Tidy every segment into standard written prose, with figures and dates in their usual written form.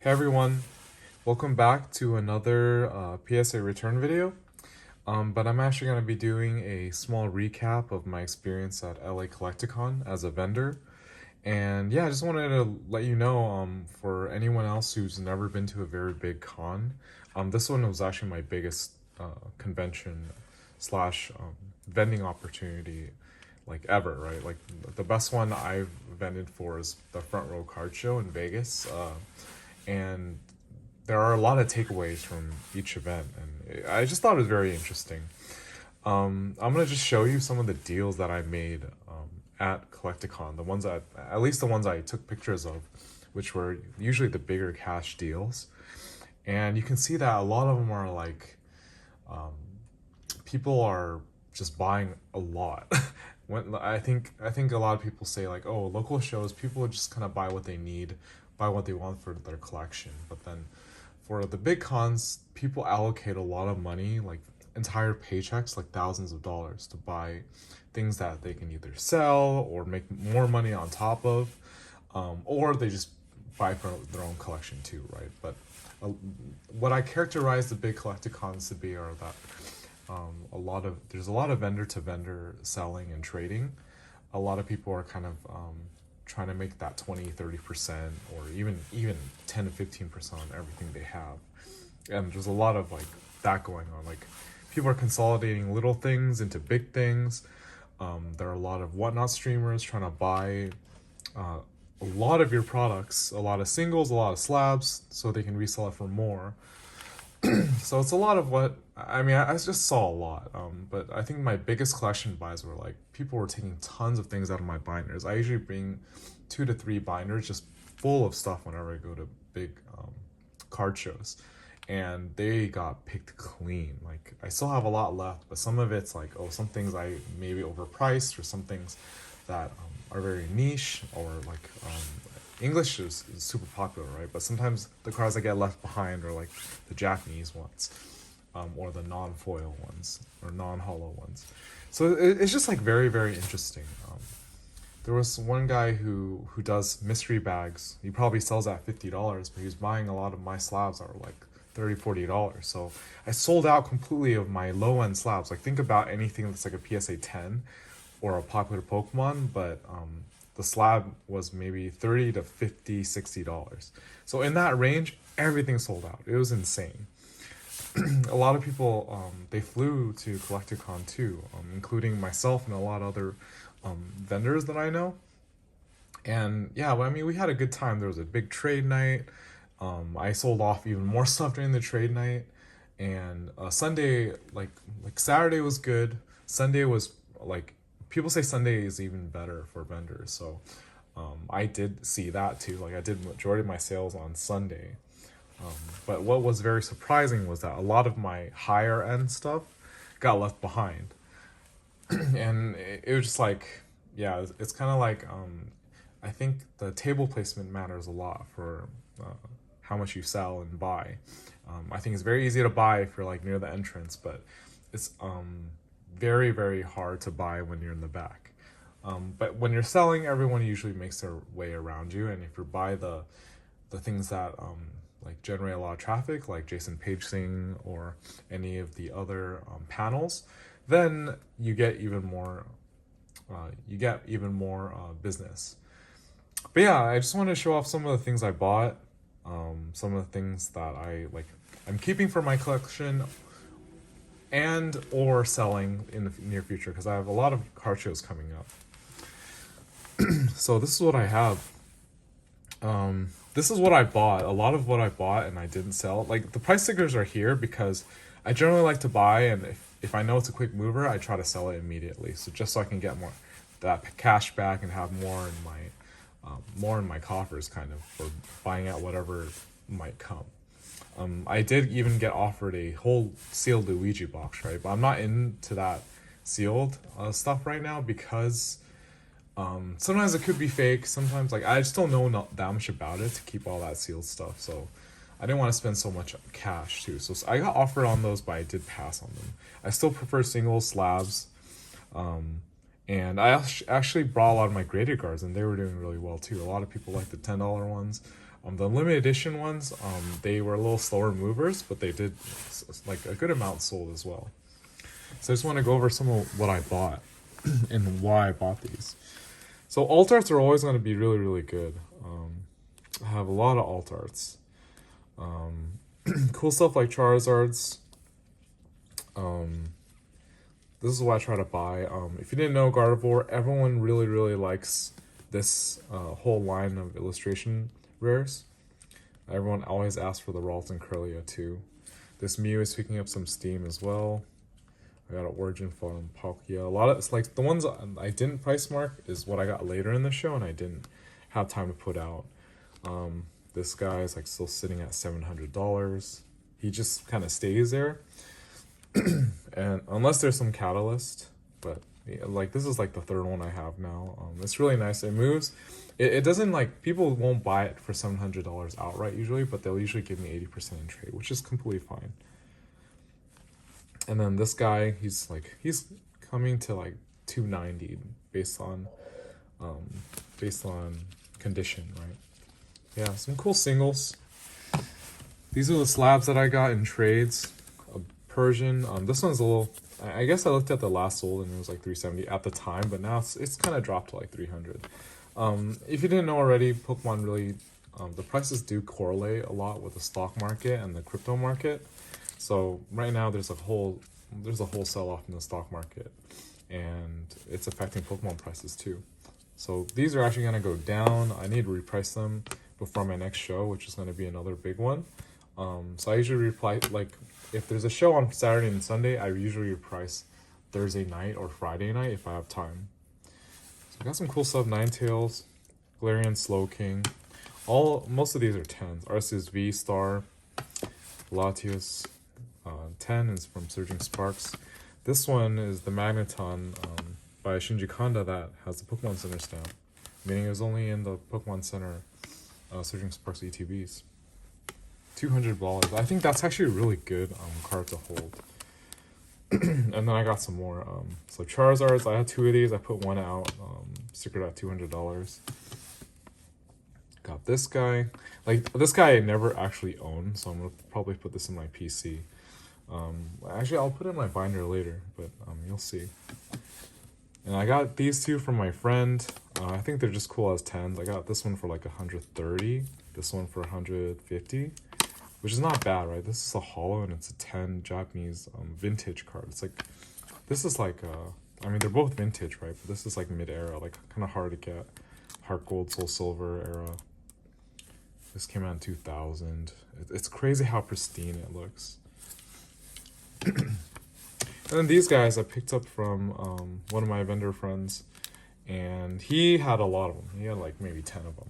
Hey everyone, welcome back to another PSA return video. But I'm actually going to be doing a small recap of my experience at LA Collecticon as a vendor. And yeah, I just wanted to let you know, for anyone else who's never been to a very big con, this one was actually my biggest convention slash vending opportunity like ever, right? Like the best one I've vended for is the Front Row Card Show in Vegas. And there are a lot of takeaways from each event, and I just thought it was very interesting. I'm gonna just show you some of the deals that I made at Collecticon, the ones that, at least the ones I took pictures of, which were usually the bigger cash deals. And you can see that a lot of them are like, people are just buying a lot. When I think a lot of people say like, oh, local shows, people just kind of buy what they need, buy what they want for their collection. But then for the big cons, people allocate a lot of money, like entire paychecks, like thousands of dollars, to buy things that they can either sell or make more money on top of, or they just buy for their own collection too, right? But what I characterize the big collecticons to be are that there's a lot of vendor to vendor selling and trading. A lot of people are kind of trying to make that 20-30% or even 10 to 15% on everything they have. And there's a lot of like that going on. Like people are consolidating little things into big things. There are a lot of whatnot streamers trying to buy a lot of your products, a lot of singles, a lot of slabs, so they can resell it for more. So it's a lot of what I just saw a lot. But I think my biggest collection buys were like people were taking tons of things out of my binders. I usually bring 2 to 3 binders just full of stuff whenever I go to big card shows, and they got picked clean. Like I still have a lot left, but some of it's like, oh, some things I maybe overpriced, or some things that are very niche, or like English is super popular, right? But sometimes the cards that get left behind are like the Japanese ones, or the non-foil ones, or non-hollow ones. So it's just like very, very interesting. There was one guy who does mystery bags. He probably sells at $50, but he was buying a lot of my slabs that were like $30-40. So I sold out completely of my low end slabs. Like think about anything that's like a PSA 10 or a popular Pokemon, but the slab was maybe 30 to 50, $60. So in that range, everything sold out. It was insane. A lot of people, they flew to Collecticon too, including myself and a lot of other vendors that I know. And yeah, well, I mean, we had a good time. There was a big trade night. I sold off even more stuff during the trade night. And Sunday, like Saturday was good. Sunday was like, people say Sunday is even better for vendors. So I did see that too. Like I did majority of my sales on Sunday. But what was very surprising was that a lot of my higher end stuff got left behind. And it was just like, yeah, it's kind of like, I think the table placement matters a lot for how much you sell and buy. I think it's very easy to buy if you're like near the entrance, but it's very, very hard to buy when you're in the back. But when you're selling, everyone usually makes their way around you, and if you buy the things that like generate a lot of traffic, like Jason Paging or any of the other panels, then you get even more. Business. But yeah, I just want to show off some of the things I bought, some of the things that I'm keeping for my collection and or selling in the near future, because I have a lot of card shows coming up. So this is what I have. This is what I bought. A lot of what I bought and I didn't sell. Like the price stickers are here because I generally like to buy, and if I know it's a quick mover, I try to sell it immediately. So just so I can get more that cash back and have more in my coffers, kind of, for buying out whatever might come. I did even get offered a whole sealed Luigi box, right? But I'm not into that sealed stuff right now because sometimes it could be fake. Sometimes like I just don't know not that much about it to keep all that sealed stuff. So I didn't want to spend so much cash too. So I got offered on those, but I did pass on them. I still prefer single slabs. And I actually brought a lot of my graded cards, and they were doing really well too. A lot of people like the $10 ones. The limited edition ones, they were a little slower movers, but they did like a good amount sold as well. So I just want to go over some of what I bought and why I bought these. So alt arts are always going to be really, really good. I have a lot of alt arts. Cool stuff like Charizards. This is what I try to buy. If you didn't know, Gardevoir, everyone really, really likes this whole line of illustration rares. Everyone always asks for the Ralts and Kirlia too. This Mew is picking up some steam as well. I got an Origin from Palkia. A lot of it's like the ones I didn't price mark is what I got later in the show and I didn't have time to put out. This guy is like still sitting at $700. He just kind of stays there. And unless there's some catalyst, but like this is like the third one I have now. It's really nice. It moves. It doesn't like, people won't buy it for $700 outright usually, but they'll usually give me 80% in trade, which is completely fine. And then this guy, he's coming to like 290 based on condition, right? Yeah, some cool singles. These are the slabs that I got in trades. A Persian. This one's a little, I guess I looked at the last sold and it was like 370 at the time, but now it's kind of dropped to like 300. If you didn't know already, Pokemon really, the prices do correlate a lot with the stock market and the crypto market. So right now there's a whole sell-off in the stock market, and it's affecting Pokemon prices too. So these are actually gonna go down. I need to reprice them before my next show, which is gonna be another big one. So I usually like if there's a show on Saturday and Sunday, I usually reprice Thursday night or Friday night if I have time. So I got some cool stuff. Ninetales, Galarian Slowking. Most of these are 10s. Arceus V Star, Latios 10 is from Surging Sparks. This one is the Magneton by Shinji Kanda that has the Pokemon Center stamp, meaning it was only in the Pokemon Center Surging Sparks ETBs. $200. I think that's actually a really good card to hold. And then I got some more. So Charizards, I had 2 of these. I put one out, stickered at $200. Got this guy. Like, this guy I never actually owned, so I'm going to probably put this in my PC. Actually, I'll put it in my binder later, but you'll see. And I got these two from my friend. I think they're just cool as 10s. I got this one for like 130, this one for 150, which is not bad, right? This is a holo and it's a 10 Japanese vintage card. It's like, this is like, I mean, they're both vintage, right? But this is like mid-era, like kind of hard to get. Heart Gold, Soul Silver era. This came out in 2000. It's crazy how pristine it looks. And then these guys I picked up from one of my vendor friends, and he had a lot of them. He had like maybe 10 of them.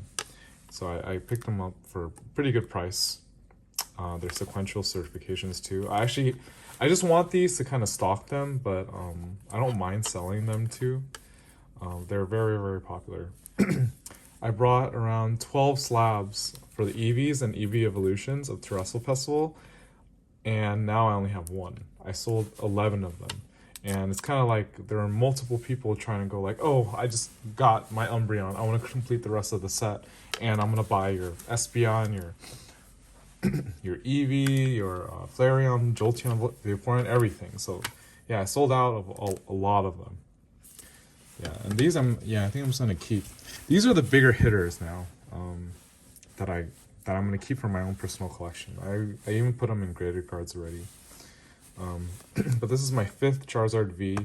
So I picked them up for a pretty good price. They're sequential certifications too. I just want these to kind of stock them, but I don't mind selling them too. They're very, very popular. I brought around 12 slabs for the EVs and EV evolutions of Terrestrial Festival, and now I only have one. I sold 11 of them, and it's kind of like there are multiple people trying to go like, oh, I just got my Umbreon, I want to complete the rest of the set, and I'm gonna buy your Espeon, your Eevee, your Flareon, Jolteon, Vaporeon, everything. So yeah, I sold out of a lot of them. Yeah, and these I think I'm just gonna keep. These are the bigger hitters now, that I'm gonna keep for my own personal collection. I even put them in graded cards already. But this is my 5th Charizard V,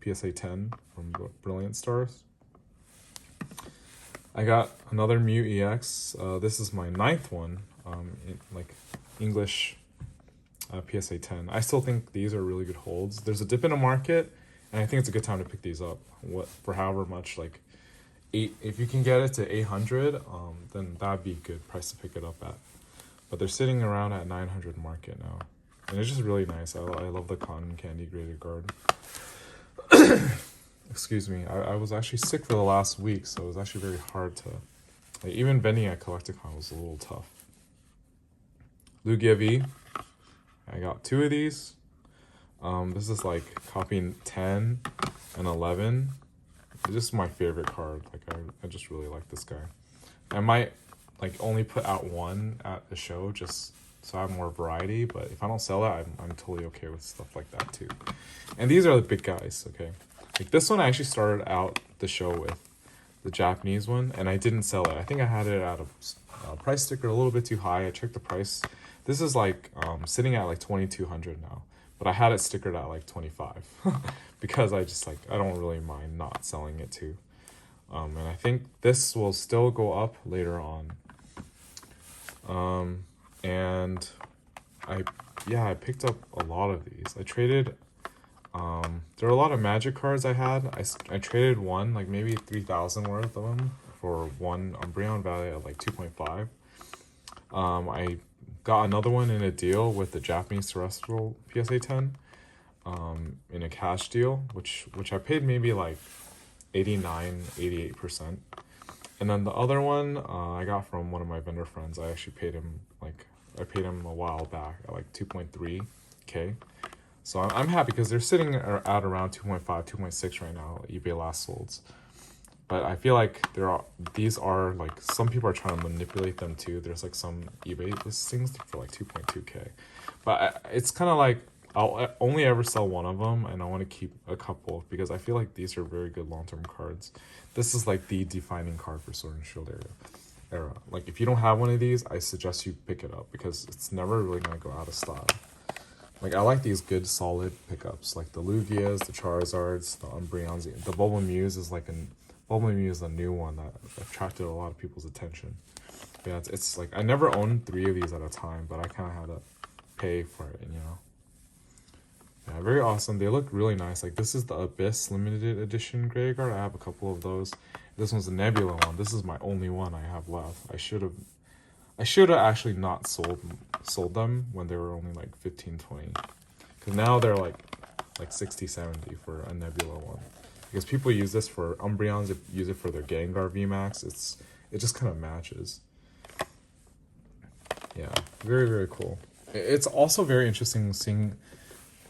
PSA 10 from Brilliant Stars. I got another Mew EX. This is my 9th one, in like English PSA 10. I still think these are really good holds. There's a dip in the market, and I think it's a good time to pick these up. For however much, like 8, if you can get it to 800, then that'd be a good price to pick it up at. But they're sitting around at 900 market now, and it's just really nice. I love the cotton candy graded guard. Excuse me, I was actually sick for the last week, so it was actually very hard to, like, even vending at Collecticon was a little tough. Lugia V, I got 2 of these. This is like copying 10 and 11. It's just my favorite card. Like I just really like this guy. I might like only put out one at a show just so I have more variety. But if I don't sell it, I'm totally okay with stuff like that too. And these are the big guys, okay? Like this one I actually started out the show with, the Japanese one, and I didn't sell it. I think I had it at a price sticker a little bit too high. I checked the price. This is like sitting at like 2,200 now, but I had it stickered at like 25 because I just like I don't really mind not selling it too. And I think this will still go up later on. And I picked up a lot of these. I traded. There are a lot of magic cards I had. I traded one, like maybe 3,000 worth of them for one Umbreon value at like 2.5. I got another one in a deal with the Japanese Terrestrial PSA 10 in a cash deal, which I paid maybe like 88%. And then the other one I got from one of my vendor friends. I actually paid him I paid him a while back at like 2.3K. So I'm happy because they're sitting at around 2.5, 2.6 right now, eBay last solds. But I feel like these are like, some people are trying to manipulate them too. There's like some eBay listings for like 2.2K. But it's kind of like, I'll only ever sell one of them, and I want to keep a couple because I feel like these are very good long-term cards. This is like the defining card for Sword and Shield era. Like if you don't have one of these, I suggest you pick it up because it's never really going to go out of style. Like, I like these good, solid pickups, like the Lugias, the Charizards, the Umbreons. The Bulba Muse is a new one that attracted a lot of people's attention. But yeah, it's like, I never owned 3 of these at a time, but I kind of had to pay for it, you know? Yeah, very awesome. They look really nice. Like, this is the Abyss limited edition graded card. I have a couple of those. This one's a Nebula one. This is my only one I have left. I should have actually not sold them when they were only like 15, 20. Because now they're like 60, 70 for a Nebula one. Because people use this for Umbreons, use it for their Gengar VMAX. It just kind of matches. Yeah, very, very cool. It's also very interesting seeing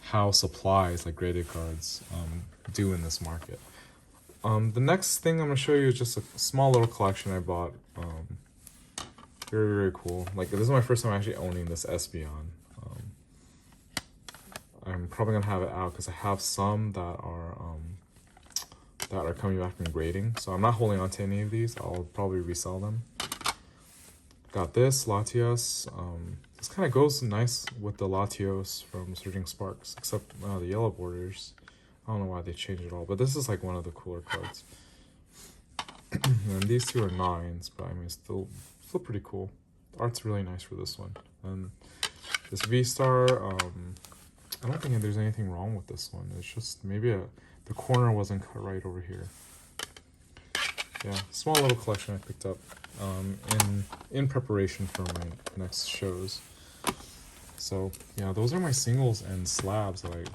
how supplies, like graded cards, do in this market. The next thing I'm going to show you is just a small little collection I bought. Very, very cool. Like, this is my first time actually owning this Espeon. I'm probably gonna have it out because I have some that are coming back from grading. So I'm not holding on to any of these. I'll probably resell them. Got this Latios. This kind of goes nice with the Latios from Surging Sparks, except the yellow borders. I don't know why they changed it all, but this is like one of the cooler cards. And these two are 9s, but I mean, still pretty cool. The art's really nice for this one. And this V-Star, I don't think there's anything wrong with this one. It's just maybe the corner wasn't cut right over here. Yeah, small little collection I picked up in preparation for my next shows. So yeah, those are my singles and slabs that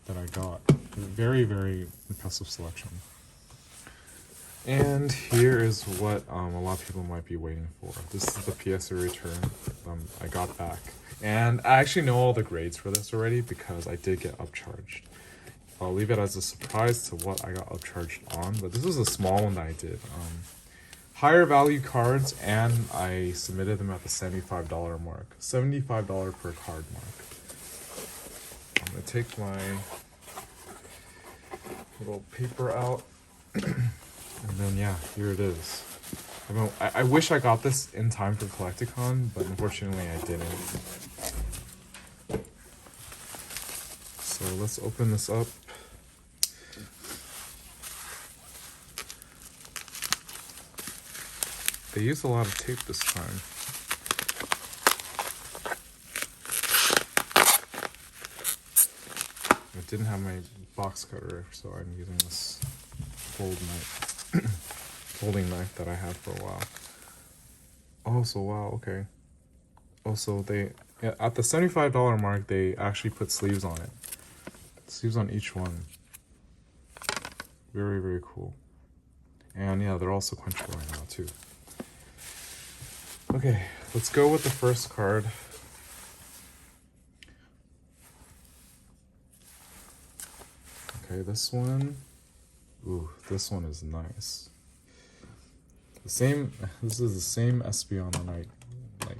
I got. Very, very impressive selection. And here is what a lot of people might be waiting for. This is the PSA return I got back. And I actually know all the grades for this already because I did get upcharged. I'll leave it as a surprise to what I got upcharged on, but this is a small one that I did. Higher value cards, and I submitted them at the $75 mark. $75 per card mark. I'm going to take my little paper out. And then, yeah, here it is. I wish I got this in time for Collecticon, but unfortunately I didn't. So let's open this up. They used a lot of tape this time. I didn't have my box cutter, so I'm using this folding knife that I had for a while. Oh, so wow, okay. Also, at the $75 mark, they actually put sleeves on it. Sleeves on each one. Very, very cool. And yeah, they're all sequential right now too. Okay, let's go with the first card. Okay, this one. Ooh, this one is nice. The same. This is the same Espeon that I like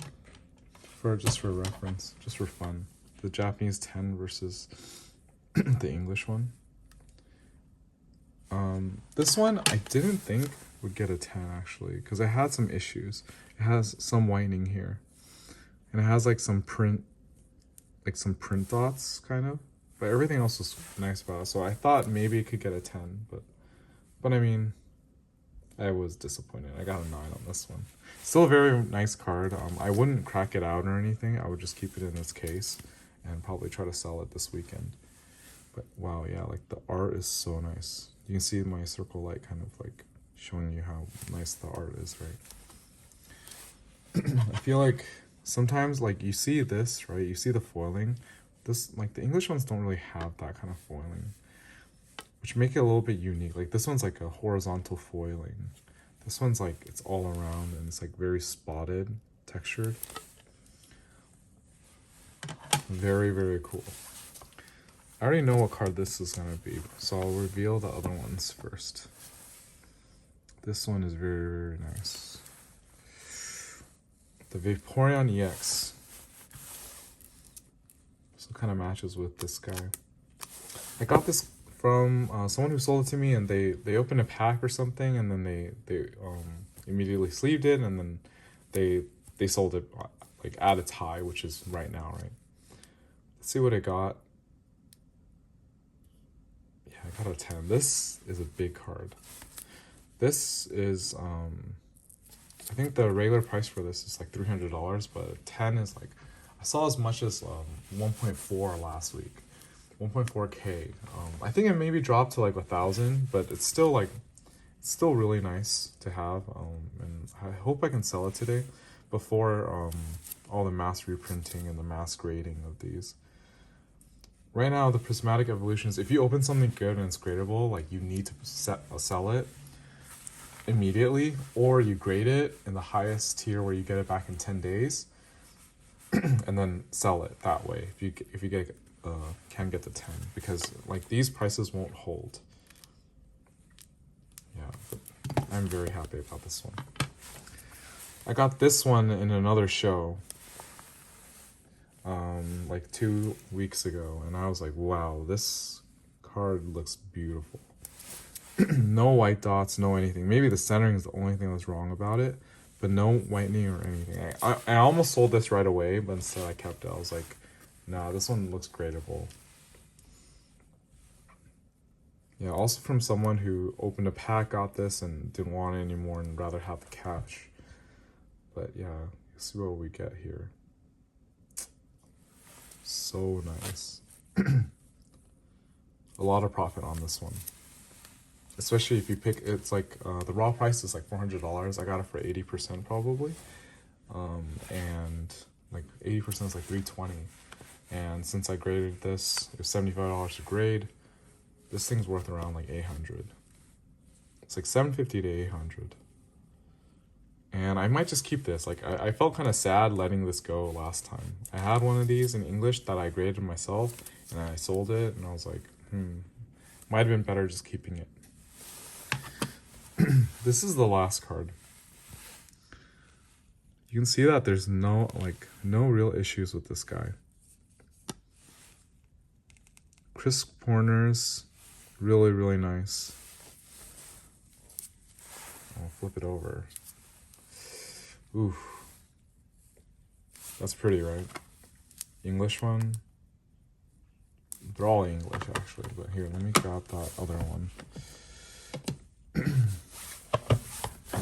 for reference, just for fun. The Japanese 10 versus the English one. This one I didn't think would get a 10 actually, because it had some issues. It has some whitening here, and it has like some print dots kind of, but everything else was nice about it. So I thought maybe it could get a 10, but I mean, I was disappointed. I got a 9 on this one. Still a very nice card. I wouldn't crack it out or anything. I would just keep it in its case and probably try to sell it this weekend. But wow, yeah, like the art is so nice. You can see my circle light kind of like showing you how nice the art is, right? I feel like sometimes like you see this, right? You see the foiling. This, like the English ones don't really have that kind of foiling, which make it a little bit unique. Like this one's like a horizontal foiling. This one's like, it's all around and it's like very spotted, textured. Very, very cool. I already know what card this is going to be, so I'll reveal the other ones first. This one is very, very nice. The Vaporeon EX. So it kind of matches with this guy. I got this from someone who sold it to me, and they opened a pack or something, and then they immediately sleeved it, and then they sold it like at its high, which is right now, right? Let's see what I got. Yeah, I got a 10. This is a big card. This is I think the regular price for this is like $300, but 10 is like, I saw as much as 1.4 last week. 1.4K. I think it maybe dropped to like 1,000, but it's still like, it's still really nice to have. And I hope I can sell it today before all the mass reprinting and the mass grading of these. Right now, the prismatic evolutions, if you open something good and it's gradable, like you need to sell it immediately, or you grade it in the highest tier where you get it back in 10 days and then sell it that way if you get can get the 10, because like these prices won't hold. Yeah, but I'm very happy about this one. I got this one in another show like 2 weeks ago, and I was like, wow, this card looks beautiful. No white dots, no anything. Maybe the centering is the only thing that's wrong about it, but no whitening or anything. I almost sold this right away, but instead I kept it. I was like, nah, this one looks gradable. Yeah, also from someone who opened a pack, got this, and didn't want it anymore and rather have the cash. But yeah, let's see what we get here. So nice. A lot of profit on this one. Especially if you pick, it's like, the raw price is like $400. I got it for 80% probably. And like 80% is like $320. And since I graded this, it was $75 to grade. This thing's worth around like $800. It's like $750 to $800. And I might just keep this. Like I felt kind of sad letting this go last time. I had one of these in English that I graded myself, and I sold it, and I was like, might have been better just keeping it. This is the last card. You can see that there's no real issues with this guy. Crisp corners, really, really nice. I'll flip it over. Ooh. That's pretty, right? English one. They're all English, actually. But here, let me grab that other one.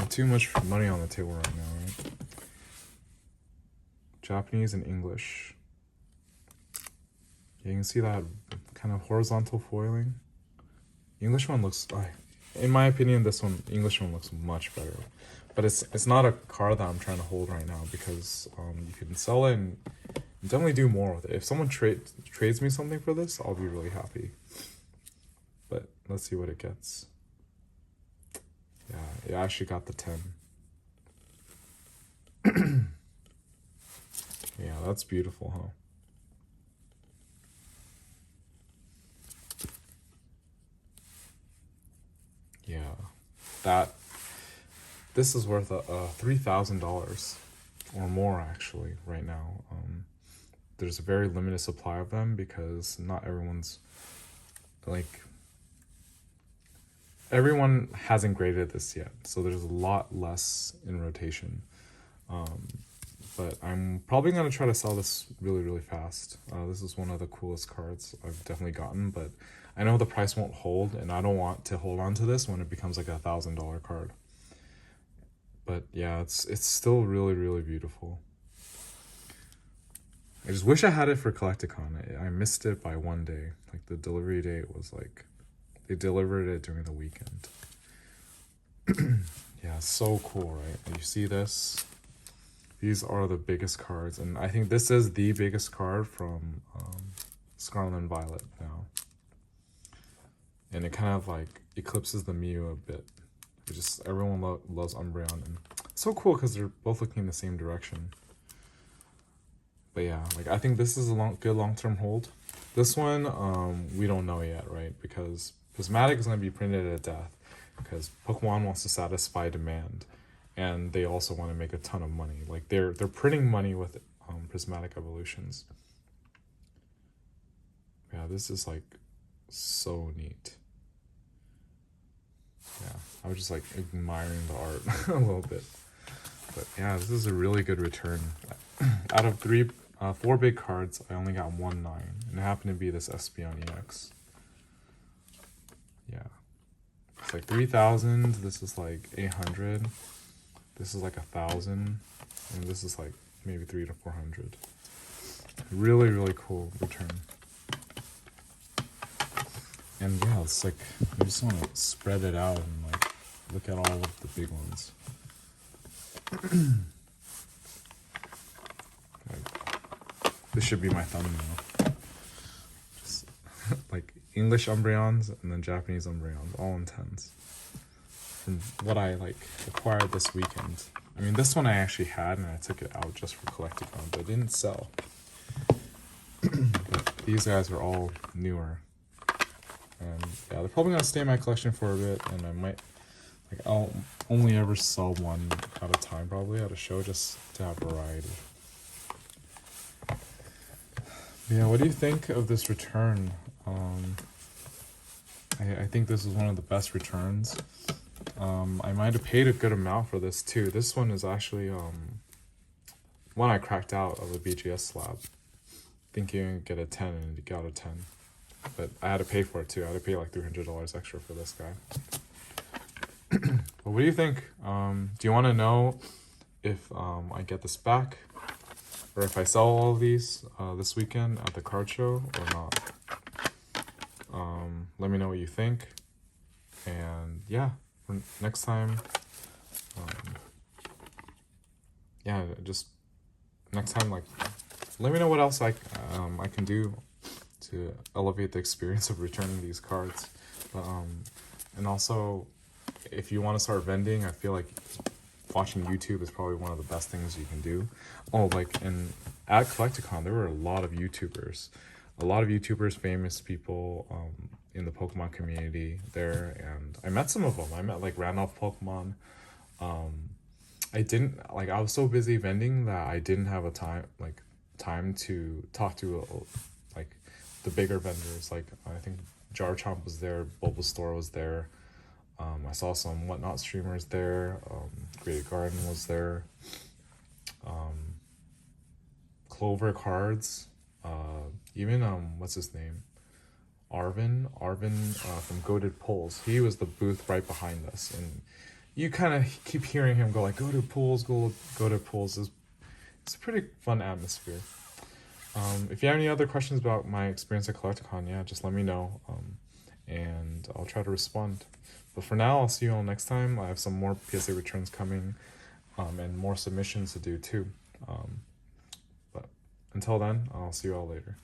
Too much money on the table right now, right? Japanese and English. Yeah, you can see that kind of horizontal foiling. The English one looks, in my opinion, this one, English one looks much better. But it's not a card that I'm trying to hold right now, because you can sell it and definitely do more with it. If someone trades me something for this, I'll be really happy. But let's see what it gets. Yeah, it actually got the 10. Yeah, that's beautiful, huh? Yeah, This is worth $3,000 or more actually right now. There's a very limited supply of them because not everyone's like everyone hasn't graded this yet, so there's a lot less in rotation. But I'm probably gonna try to sell this really fast. This is one of the coolest cards I've definitely gotten, but I know the price won't hold, and I don't want to hold on to this when it becomes like $1,000 card. But yeah, it's still really beautiful. I just wish I had it for Collecticon. I missed it by one day. Like the delivery date was like, they delivered it during the weekend. Yeah, so cool, right? You see this? These are the biggest cards, and I think this is the biggest card from Scarlet and Violet now. And it kind of like eclipses the Mew a bit. It just, everyone loves Umbreon, and it's so cool because they're both looking in the same direction. But yeah, like I think this is a good long-term hold. This one, we don't know yet, right? Because Prismatic is going to be printed at death because Pokemon wants to satisfy demand, and they also want to make a ton of money. Like they're printing money with Prismatic evolutions. Yeah, this is like so neat. Yeah, I was just like admiring the art a little bit. But yeah, this is a really good return. Out of 4 big cards, I only got 1 9, and it happened to be this Espeon EX. Yeah, it's like 3,000. This is like 800. This is like 1,000, and this is like maybe 300 to 400. Really cool return. And yeah, it's like I just want to spread it out and like look at all of the big ones. Like, this should be my thumbnail. Just like English Umbreons and then Japanese Umbreons, all in 10s. From what I like acquired this weekend. I mean, this one I actually had and I took it out just for Collecticon, but it didn't sell. But these guys are all newer. And yeah, they're probably gonna stay in my collection for a bit, and I might, like, I'll only ever sell one at a time probably at a show just to have variety. Yeah, what do you think of this return? I think this is one of the best returns. I might have paid a good amount for this too. This one is actually one I cracked out of a BGS slab, thinking you can get a 10 and you got a 10. But I had to pay for it too. I had to pay like $300 extra for this guy. But what do you think? Do you want to know if I get this back, or if I sell all of these this weekend at the card show or not? Let me know what you think. And yeah, for next time, yeah, just next time, like, let me know what else I can do to elevate the experience of returning these cards. And also, if you want to start vending, I feel like watching YouTube is probably one of the best things you can do. Oh, like, and at Collecticon, there were a lot of YouTubers, famous people in the Pokemon community there, and I met some of them. I met like Randolph Pokemon. I was so busy vending that I didn't have a time to talk to like the bigger vendors. Like I think Jarchomp was there, Bulbasaur was there. I saw some Whatnot streamers there. Great Garden was there. Clover Cards. Even what's his name? Arvin from Goated Pulls. He was the booth right behind us, and you kind of keep hearing him go like, "Goated Pulls, Goated Pulls." It's a pretty fun atmosphere. If you have any other questions about my experience at Collecticon, yeah, just let me know, and I'll try to respond. But for now, I'll see you all next time. I have some more PSA returns coming, and more submissions to do too. But until then, I'll see you all later.